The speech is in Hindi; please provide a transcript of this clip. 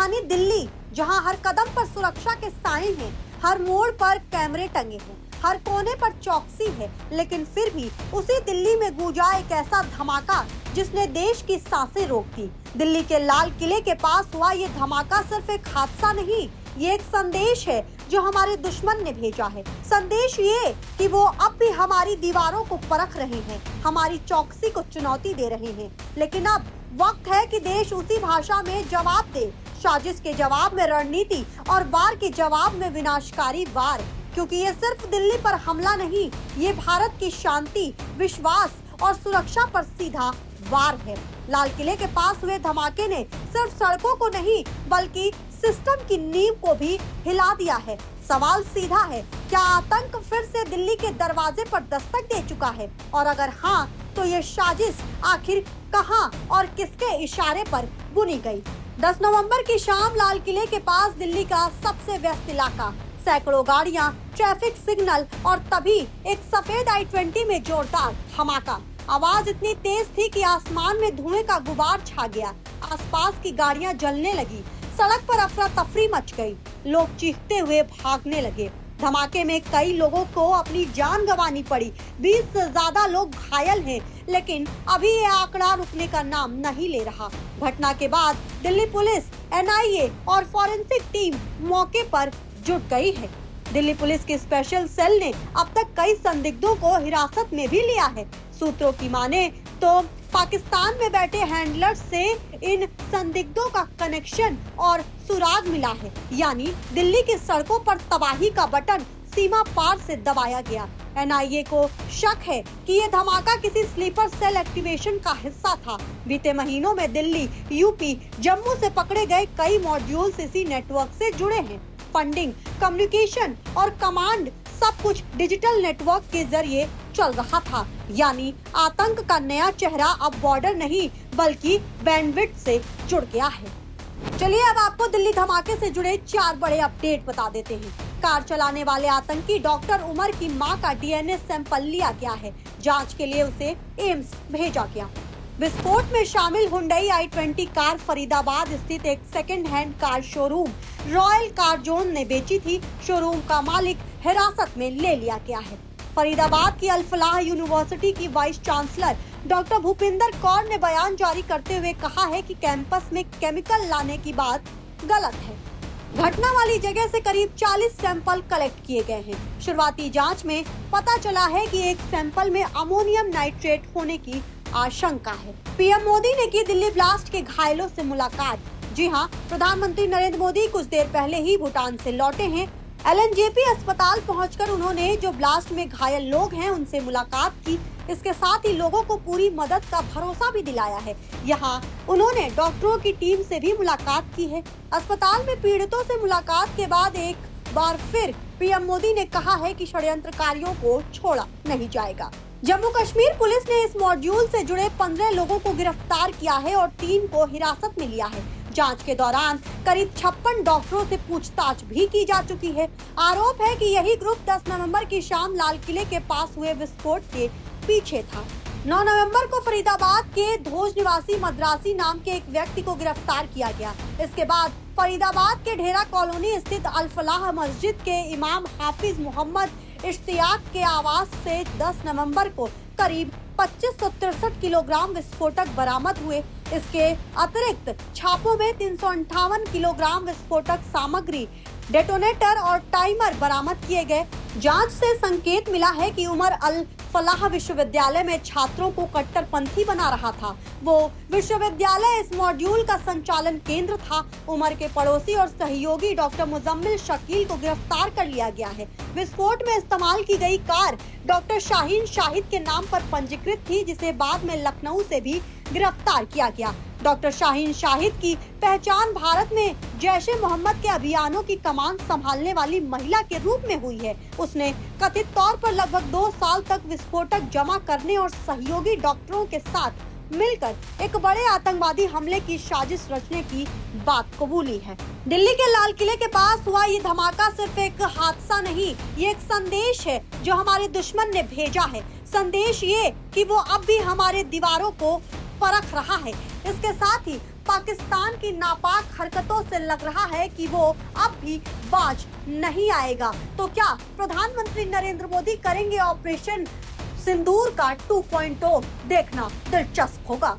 राजधानी दिल्ली, जहां हर कदम पर सुरक्षा के साए हैं, हर मोड़ पर कैमरे टंगे हैं, हर कोने पर चौकसी है, लेकिन फिर भी उसी दिल्ली में गूंजा एक ऐसा धमाका जिसने देश की सांसें रोक दी। दिल्ली के लाल किले के पास हुआ ये धमाका सिर्फ एक हादसा नहीं, ये एक संदेश है जो हमारे दुश्मन ने भेजा है। संदेश ये कि वो अब भी हमारी दीवारों को परख रहे हैं, हमारी चौकसी को चुनौती दे रहे हैं। लेकिन अब वक्त है कि देश उसी भाषा में जवाब दे, साजिश के जवाब में रणनीति और वार के जवाब में विनाशकारी वार। क्योंकि ये सिर्फ दिल्ली पर हमला नहीं, ये भारत की शांति, विश्वास और सुरक्षा पर सीधा वार है। लाल किले के पास हुए धमाके ने सिर्फ सड़कों को नहीं बल्कि सिस्टम की नींव को भी हिला दिया है। सवाल सीधा है, क्या आतंक फिर से दिल्ली के दरवाजे पर दस्तक दे चुका है? और अगर हाँ, तो ये साजिश आखिर कहां और किसके इशारे पर बुनी गई? 10 नवंबर की शाम लाल किले के पास दिल्ली का सबसे व्यस्त इलाका, सैकड़ों गाड़ियां, ट्रैफिक सिग्नल और तभी एक सफेद i20 में जोरदार धमाका। आवाज इतनी तेज थी कि आसमान में धुएं का गुबार छा गया। आसपास की गाड़ियां जलने लगी, सड़क पर अफरा तफरी मच गई, लोग चीखते हुए भागने लगे। धमाके में कई लोगों को अपनी जान गंवानी पड़ी, 20 से ज्यादा लोग घायल हैं, लेकिन अभी ये आंकड़ा रुकने का नाम नहीं ले रहा। घटना के बाद दिल्ली पुलिस, NIA और फॉरेंसिक टीम मौके पर जुट गई है। दिल्ली पुलिस की स्पेशल सेल ने अब तक कई संदिग्धों को हिरासत में भी लिया है। सूत्रों की माने तो पाकिस्तान में बैठे हैंडलर्स से इन संदिग्धों का कनेक्शन और सुराग मिला है, यानी दिल्ली की सड़कों पर तबाही का बटन सीमा पार से दबाया गया। NIA को शक है कि ये धमाका किसी स्लीपर सेल एक्टिवेशन का हिस्सा था। बीते महीनों में दिल्ली, यूपी, जम्मू से पकड़े गए कई मॉड्यूल्स इसी नेटवर्क से जुड़े हैं। फंडिंग, कम्युनिकेशन और कमांड सब कुछ डिजिटल नेटवर्क के जरिए चल रहा था, यानी आतंक का नया चेहरा अब बॉर्डर नहीं बल्कि बैंडविड्थ से जुड़ गया है। चलिए अब आपको दिल्ली धमाके से जुड़े 4 बड़े अपडेट बता देते हैं। कार चलाने वाले आतंकी डॉक्टर उमर की मां का DNA सैंपल लिया गया है, जांच के लिए उसे एम्स भेजा गया। विस्फोट में शामिल हुंडई i20 कार फरीदाबाद स्थित एक second hand car showroom royal car zone ने बेची थी। शोरूम का मालिक हिरासत में ले लिया गया है। फरीदाबाद की अल फलाह यूनिवर्सिटी की vice chancellor doctor Bhupinder Kaur ने बयान जारी करते हुए कहा है कि कैंपस में केमिकल लाने की बात गलत है। घटना वाली जगह से करीब 40 सैंपल कलेक्ट किए गए हैं। शुरुआती जांच में पता चला है कि एक सैंपल में अमोनियम नाइट्रेट होने की आशंका है। पीएम मोदी ने की दिल्ली ब्लास्ट के घायलों से मुलाकात। जी हां, प्रधानमंत्री नरेंद्र मोदी कुछ देर पहले ही भूटान से लौटे हैं। LNJP अस्पताल पहुंचकर उन्होंने जो ब्लास्ट में घायल लोग हैं उनसे मुलाकात की। इसके साथ ही लोगों को पूरी मदद का भरोसा भी दिलाया है। यहाँ उन्होंने डॉक्टरों की टीम से भी मुलाकात की है। अस्पताल में पीड़ितों से मुलाकात के बाद एक बार फिर पीएम मोदी ने कहा है कि षड्यंत्रकारियों को छोड़ा नहीं जाएगा। जम्मू कश्मीर पुलिस ने इस मॉड्यूल से जुड़े 15 लोगों को गिरफ्तार किया है और 3 को हिरासत में लिया है। जांच के दौरान करीब 56 डॉक्टरों से पूछताछ भी की जा चुकी है। आरोप है कि यही ग्रुप 10 नवंबर की शाम लाल किले के पास हुए विस्फोट के पीछे था। 9 नवंबर को फरीदाबाद के धोज निवासी मद्रासी नाम के एक व्यक्ति को गिरफ्तार किया गया। इसके बाद फरीदाबाद के ढेरा कॉलोनी स्थित अल फलाह मस्जिद के इमाम हाफिज मोहम्मद इश्तियाक के आवास से 10 नवंबर को करीब 2563 किलोग्राम विस्फोटक बरामद हुए। इसके अतिरिक्त छापों में 358 किलोग्राम विस्फोटक सामग्री, डेटोनेटर और टाइमर बरामद किए गए। जांच से संकेत मिला है कि उमर अल फलाह विश्वविद्यालय में छात्रों को कट्टरपंथी बना रहा था। वो विश्वविद्यालय इस मॉड्यूल का संचालन केंद्र था। उमर के पड़ोसी और सहयोगी डॉक्टर मुजम्मिल शकील को गिरफ्तार कर लिया गया है। विस्फोट में इस्तेमाल की गई कार डॉक्टर शाहीन शाहिद के नाम पर पंजीकृत थी, जिसे बाद में लखनऊ से भी गिरफ्तार किया गया। डॉक्टर शाहीन शाहिद की पहचान भारत में जैश ए मोहम्मद के अभियानों की कमान संभालने वाली महिला के रूप में हुई है। उसने कथित तौर पर लगभग 2 साल तक विस्फोटक जमा करने और सहयोगी डॉक्टरों के साथ मिलकर एक बड़े आतंकवादी हमले की साजिश रचने की बात कबूली है। दिल्ली के लाल किले के पास हुआ ये धमाका सिर्फ एक हादसा नहीं, ये एक संदेश है जो हमारे दुश्मन ने भेजा है। संदेश ये कि वो अब भी हमारे दीवारों को परख रहा है। इसके साथ ही पाकिस्तान की नापाक हरकतों से लग रहा है कि वो अब भी बाज नहीं आएगा। तो क्या प्रधानमंत्री नरेंद्र मोदी करेंगे ऑपरेशन सिंदूर का 2.0? देखना दिलचस्प होगा।